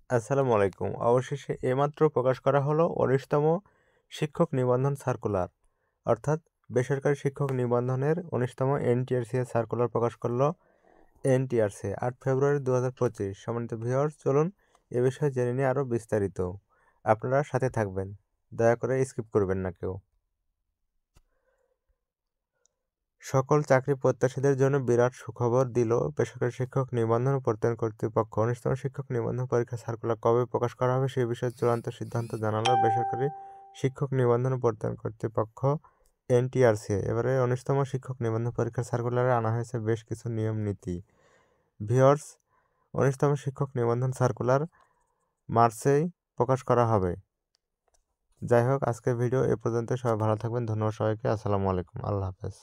আসসালামু আলাইকুম। অবশেষে এইমাত্র প্রকাশ করা হলো ১৯তম শিক্ষক নিবন্ধন সার্কুলার, অর্থাৎ বেসরকারি শিক্ষক নিবন্ধনের ১৯তম এনটিআরসি সার্কুলার প্রকাশ করলো এনটিআরসি ৮ ফেব্রুয়ারি ২০২৫। সম্মানিত ভিউয়ার্স, চলুন এ বিষয়ে জেনে নিয়ে আরও বিস্তারিত। আপনারা সাথে থাকবেন, দয়া করে স্কিপ করবেন না কেউ। সকল চাকরি প্রত্যাশীদের জন্য বিরাট সুখবর দিল বেসরকারি শিক্ষক নিবন্ধন ও প্রত্যয়ন কর্তৃপক্ষ। ১৯তম শিক্ষক নিবন্ধন পরীক্ষা সার্কুলার কবে প্রকাশ করা হবে সেই বিষয়ে চূড়ান্ত সিদ্ধান্ত জানালো বেসরকারি শিক্ষক নিবন্ধন ও প্রত্যয়ন কর্তৃপক্ষ এনটিআরসি। এবারে ১৯তম শিক্ষক নিবন্ধন পরীক্ষার সার্কুলারে আনা হয়েছে বেশ কিছু নিয়ম নীতি। ভিউয়ার্স, ১৯তম শিক্ষক নিবন্ধন সার্কুলার মার্চেই প্রকাশ করা হবে। যাই হোক, আজকের ভিডিও এ পর্যন্ত। সবাই ভালো থাকবেন। ধন্যবাদ সবাইকে। আসসালামু আলাইকুম। আল্লাহ হাফেজ।